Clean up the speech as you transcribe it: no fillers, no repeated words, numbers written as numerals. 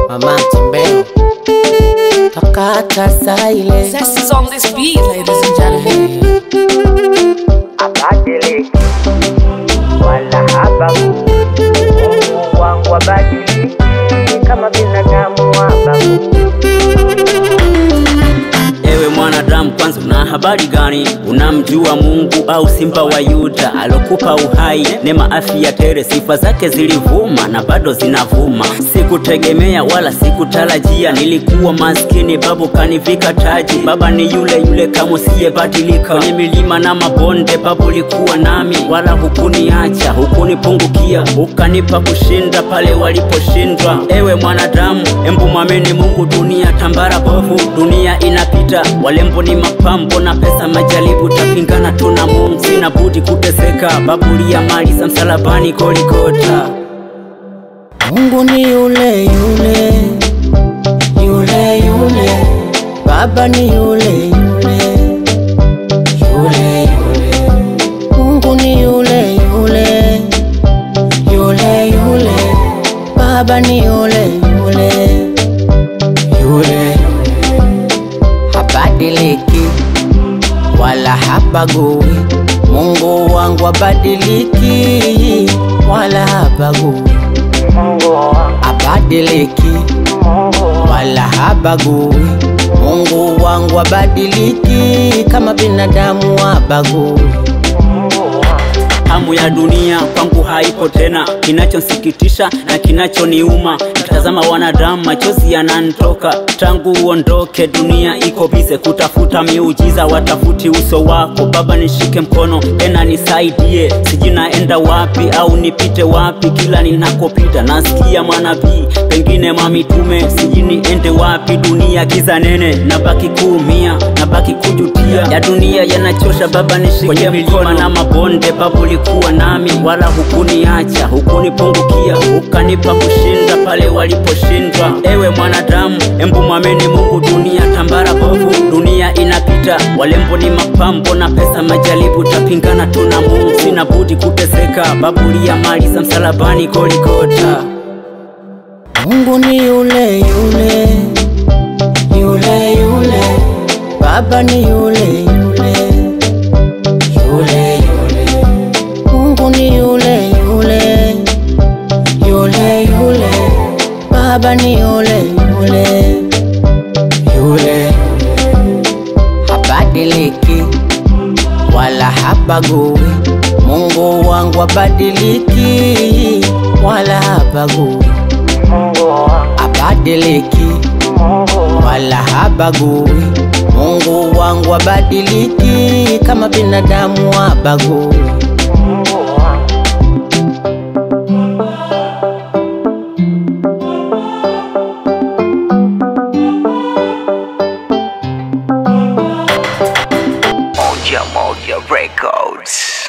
Mama Tembeo Takata Saile. Zest is on this beat, ladies and gentlemen. Abadiliki wala habagu, Mungu wangu abadiliki kama binadamu habagu. Ewe mwanadamu, kwanza una habari gani? Unamjua Mungu au simba wa Yuda alokupa uhai, neema, afya tele? Sifa zake zilivuma na bado zinavuma. Sikutegemea wala sikutarajia, nilikuwa maskini, babu kanivika taji. Baba ni yule yule kama siyebadilika, kwenye milima na mabonde babu ulikuwa nami, wala hukuniacha, hukunipungukia, ukanipa kushinda pale waliposhindwa. Ewe mwanadamu, embu mwamini Mungu. Dunia tambara bovu, dunia inapita, walembo ni mapambo na pesa majaribu, tapingana tuna Mungu, sina budi kuteseka. Babuli ya mali za msalabani Golgotha. Mungu ni yule yule, yule yule. Baba ni yule yule, yule yule. Mungu ni yule yule, yule yule. Baba ni yule yule, yule. Habadiliki wala habagui, Mungu wangu abadiliki wala habagui. Abadiliki wala habagui, Mungu wangu abadiliki kama binadamu habagui. Hamu ya dunia kwangu haipo tena, kinachonsikitisha na kinachoniuma, nikitazama wanadamu machozi yananitoka. Tangu uondoke dunia iko bize kutafuta miujiza, watafuti uso wako. Baba nishike mkono tena nisaidie, sijui naenda wapi au nipite wapi. Kila ninakopita nasikia manabii, pengine mamitume, sijui niende wapi. Dunia giza nene, nabaki kuumia, nabaki kujutia. Ya dunia yanachosha, Baba nishike mkono na mabonde. Babu ulikuwa nami, wala hukuniacha, hukunipungukia, ukanipa kushinda pale waliposhindwa. Ewe mwanadamu, embu mwamini Mungu. Dunia tambara bovu, dunia inapita, walembo ni mapambo na pesa majaribu, tapingana tuna Mungu, sina budi kuteseka. Babuli ya mali za msalabani Golgotha. Mungu ni yule yule, yule yule. Baba ni yule yule, yule yule. Mungu ni yule yule, yule yule. Baba ni yule yule, yule. Habadiliki wala habagui, Mungu wangu abadiliki wala habagui. Abadiliki wala habagui, Mungu wangu abadiliki kama binadamu habagui. Moja Moja Records.